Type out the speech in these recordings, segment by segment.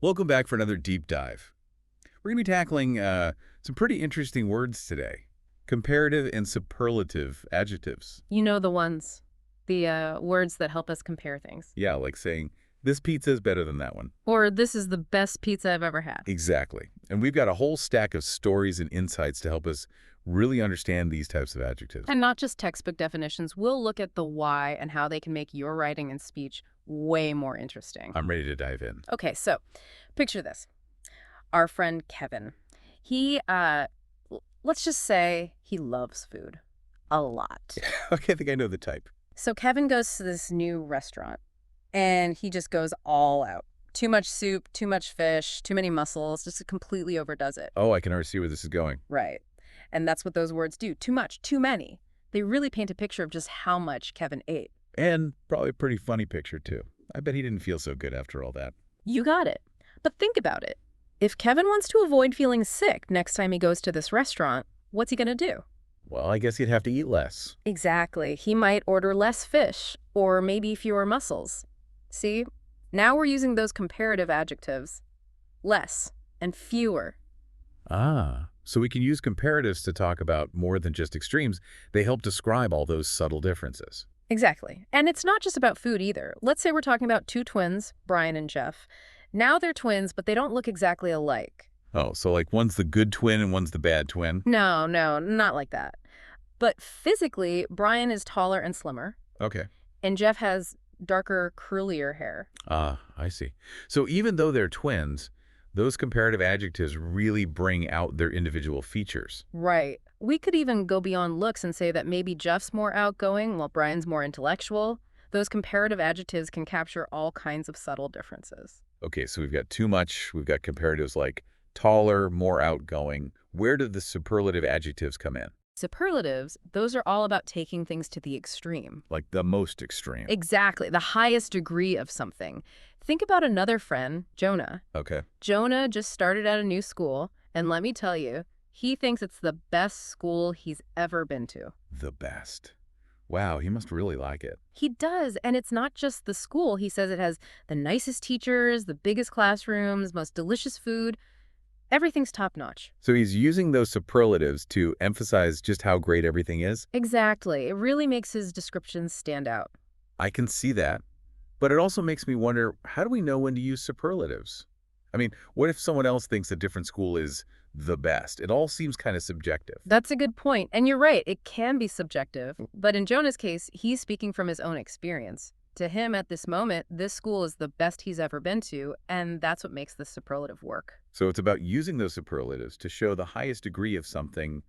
Welcome back for another deep dive. We're going to be tackling some pretty interesting words today. Comparative and superlative adjectives. You know the ones, the words that help us compare things. Yeah, like saying, this pizza is better than that one. Or this is the best pizza I've ever had. Exactly. And we've got a whole stack of stories and insights to help us really understand these types of adjectives. And not just textbook definitions, we'll look at the why and how they can make your writing and speech way more interesting. I'm ready to dive in. Okay, so picture this. Our friend Kevin, let's just say he loves food a lot. Okay, I think I know the type. So Kevin goes to this new restaurant and he just goes all out. Too much soup, too much fish, too many mussels, just completely overdoes it. Oh, I can already see where this is going. Right. And that's what those words do. Too much, too many. They really paint a picture of just how much Kevin ate. And probably a pretty funny picture, too. I bet he didn't feel so good after all that. You got it. But think about it. If Kevin wants to avoid feeling sick next time he goes to this restaurant, what's he going to do? Well, I guess he'd have to eat less. Exactly. He might order less fish or maybe fewer mussels. See? Now we're using those comparative adjectives. Less and fewer. Ah, so we can use comparatives to talk about more than just extremes. They help describe all those subtle differences. Exactly. And it's not just about food either. Let's say we're talking about two twins, Brian and Jeff. Now they're twins, but they don't look exactly alike. Oh, so like one's the good twin and one's the bad twin? No, not like that. But physically, Brian is taller and slimmer, Okay. and Jeff has darker, curlier hair. Ah, I see. So even though they're twins, those comparative adjectives really bring out their individual features. Right. We could even go beyond looks and say that maybe Jeff's more outgoing while Brian's more intellectual. Those comparative adjectives can capture all kinds of subtle differences. Okay, so we've got too much. We've got comparatives like taller, more outgoing. Where do the superlative adjectives come in? Superlatives, those are all about taking things to the extreme. Like the most extreme. Exactly, the highest degree of something. Think about another friend, Jonah. Okay. Jonah just started at a new school, and let me tell you, he thinks it's the best school he's ever been to. The best. Wow, he must really like it. He does, and it's not just the school. He says it has the nicest teachers, the biggest classrooms, most delicious food. Everything's top-notch. So he's using those superlatives to emphasize just how great everything is? Exactly. It really makes his descriptions stand out. I can see that. But it also makes me wonder, how do we know when to use superlatives? I mean, what if someone else thinks a different school is the best? It all seems kind of subjective. That's a good point. And you're right, it can be subjective. But in Jonah's case, he's speaking from his own experience. To him, at this moment, this school is the best he's ever been to, and that's what makes the superlative work. So it's about using those superlatives to show the highest degree of something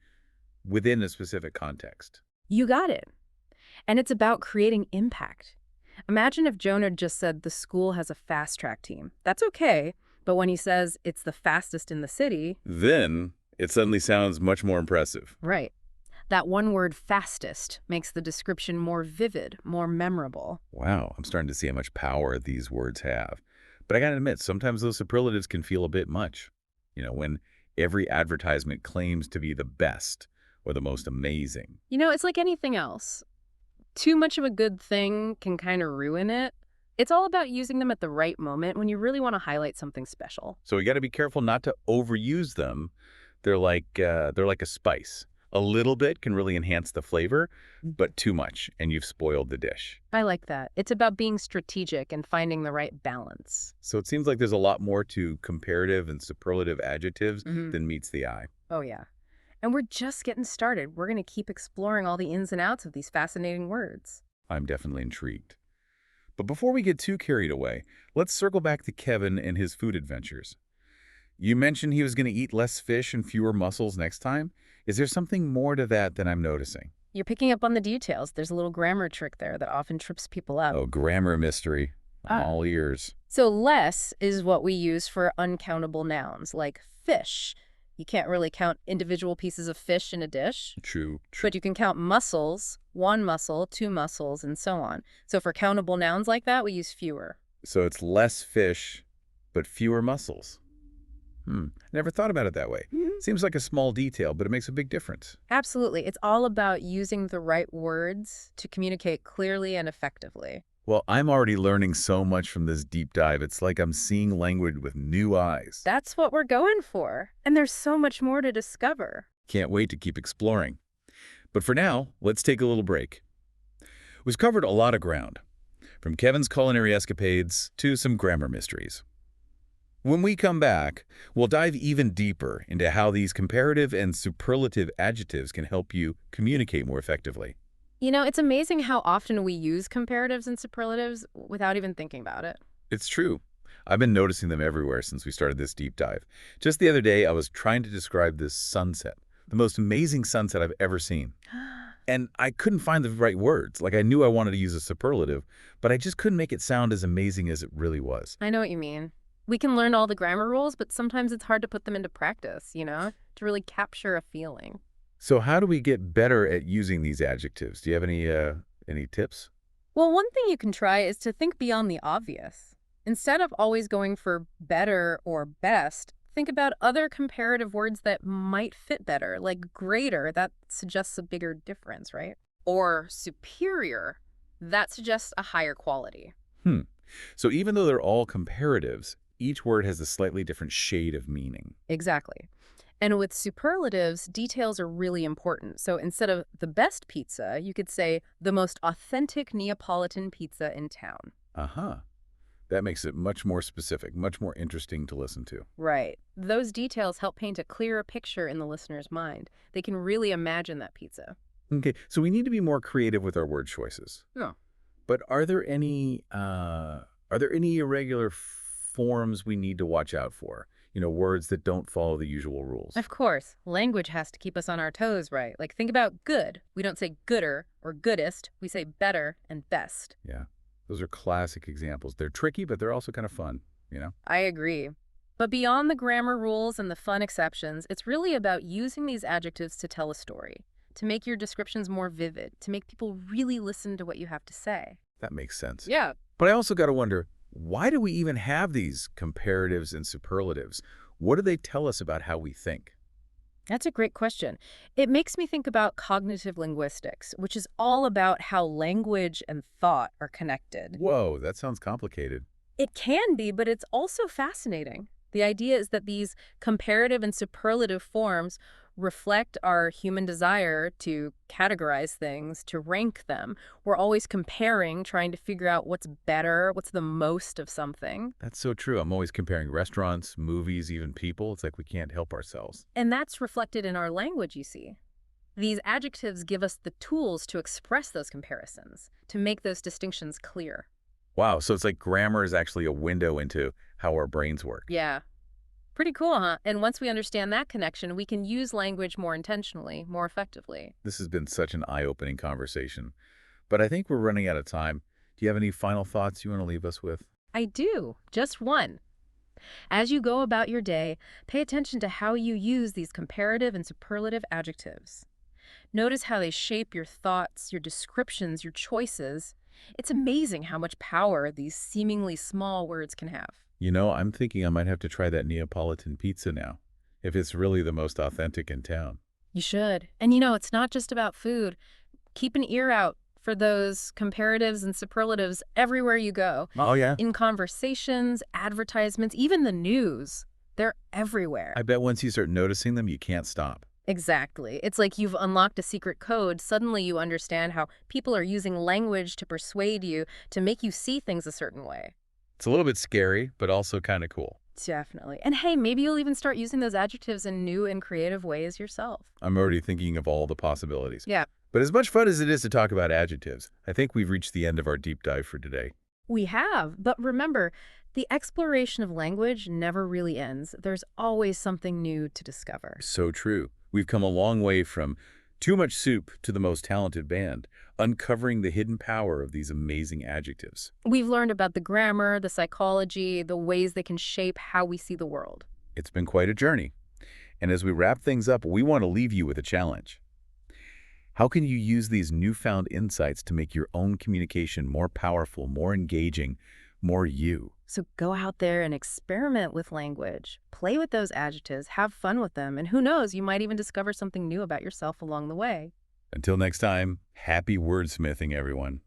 within a specific context. You got it. And it's about creating impact. Imagine if Jonah just said the school has a fast-track team. That's okay, but when he says it's the fastest in the city... Then it suddenly sounds much more impressive. Right. That one word, fastest, makes the description more vivid, more memorable. Wow, I'm starting to see how much power these words have. But I gotta admit, sometimes those superlatives can feel a bit much. You know, when every advertisement claims to be the best or the most amazing. You know, it's like anything else. Too much of a good thing can kind of ruin it. It's all about using them at the right moment when you really want to highlight something special. So we gotta be careful not to overuse them. They're like a spice. A little bit can really enhance the flavor, but too much, and you've spoiled the dish. I like that. It's about being strategic and finding the right balance. So it seems like there's a lot more to comparative and superlative adjectives than meets the eye. Oh, yeah. And we're just getting started. We're going to keep exploring all the ins and outs of these fascinating words. I'm definitely intrigued. But before we get too carried away, let's circle back to Kevin and his food adventures. You mentioned he was going to eat less fish and fewer mussels next time. Is there something more to that than I'm noticing? You're picking up on the details. There's a little grammar trick there that often trips people up. Oh, grammar mystery. I'm Ah. all ears. So less is what we use for uncountable nouns, like fish. You can't really count individual pieces of fish in a dish, True. but you can count mussels, one mussel, two mussels, and so on. So for countable nouns like that, we use fewer. So it's less fish, but fewer mussels. Never thought about it that way. Seems like a small detail, but it makes a big difference. Absolutely. It's all about using the right words to communicate clearly and effectively. Well, I'm already learning so much from this deep dive. It's like I'm seeing language with new eyes. That's what we're going for. And there's so much more to discover. Can't wait to keep exploring. But for now, let's take a little break. We've covered a lot of ground, from Kevin's culinary escapades to some grammar mysteries. When we come back, we'll dive even deeper into how these comparative and superlative adjectives can help you communicate more effectively. You know, it's amazing how often we use comparatives and superlatives without even thinking about it. It's true. I've been noticing them everywhere since we started this deep dive. Just the other day, I was trying to describe this sunset, the most amazing sunset I've ever seen. And I couldn't find the right words. Like, I knew I wanted to use a superlative, but I just couldn't make it sound as amazing as it really was. I know what you mean. We can learn all the grammar rules, but sometimes it's hard to put them into practice, to really capture a feeling. So how do we get better at using these adjectives? Do you have any tips? Well, one thing you can try is to think beyond the obvious. Instead of always going for better or best, think about other comparative words that might fit better, like greater. That suggests a bigger difference, right? Or superior. That suggests a higher quality. So even though they're all comparatives, each word has a slightly different shade of meaning. Exactly. And with superlatives, details are really important. So instead of the best pizza, you could say the most authentic Neapolitan pizza in town. Uh-huh. That makes it much more specific, much more interesting to listen to. Right. Those details help paint a clearer picture in the listener's mind. They can really imagine that pizza. Okay, so we need to be more creative with our word choices. Yeah. But are there any irregular forms we need to watch out for? Words that don't follow the usual rules. Of course, language has to keep us on our toes, right? Like, think about good. We don't say gooder or goodest. We say better and best. Yeah, those are classic examples. They're tricky, but they're also kind of fun. I agree. But beyond the grammar rules and the fun exceptions, it's really about using these adjectives to tell a story, to make your descriptions more vivid, to make people really listen to what you have to say. That makes sense. Yeah. But I also got to wonder, why do we even have these comparatives and superlatives? What do they tell us about how we think? That's a great question. It makes me think about cognitive linguistics, which is all about how language and thought are connected. Whoa, that sounds complicated. It can be, but it's also fascinating. The idea is that these comparative and superlative forms reflect our human desire to categorize things, to rank them. We're always comparing, trying to figure out what's better, what's the most of something. That's so true. I'm always comparing restaurants, movies, even people. It's like we can't help ourselves. And that's reflected in our language, you see. These adjectives give us the tools to express those comparisons, to make those distinctions clear. Wow, so it's like grammar is actually a window into how our brains work. Yeah. Pretty cool, huh? And once we understand that connection, we can use language more intentionally, more effectively. This has been such an eye-opening conversation. But I think we're running out of time. Do you have any final thoughts you want to leave us with? I do. Just one. As you go about your day, pay attention to how you use these comparative and superlative adjectives. Notice how they shape your thoughts, your descriptions, your choices. It's amazing how much power these seemingly small words can have. I'm thinking I might have to try that Neapolitan pizza now, if it's really the most authentic in town. You should. And it's not just about food. Keep an ear out for those comparatives and superlatives everywhere you go. Oh, yeah? In conversations, advertisements, even the news. They're everywhere. I bet once you start noticing them, you can't stop. Exactly. It's like you've unlocked a secret code. Suddenly you understand how people are using language to persuade you, to make you see things a certain way. It's a little bit scary, but also kind of cool. Definitely. And hey, maybe you'll even start using those adjectives in new and creative ways yourself. I'm already thinking of all the possibilities. Yeah. But as much fun as it is to talk about adjectives, I think we've reached the end of our deep dive for today. We have. But remember, the exploration of language never really ends. There's always something new to discover. So true. We've come a long way from too much soup to the most talented band, uncovering the hidden power of these amazing adjectives. We've learned about the grammar, the psychology, the ways they can shape how we see the world. It's been quite a journey. And as we wrap things up, we want to leave you with a challenge. How can you use these newfound insights to make your own communication more powerful, more engaging, more you? So go out there and experiment with language. Play with those adjectives, have fun with them, and who knows, you might even discover something new about yourself along the way. Until next time, happy wordsmithing, everyone.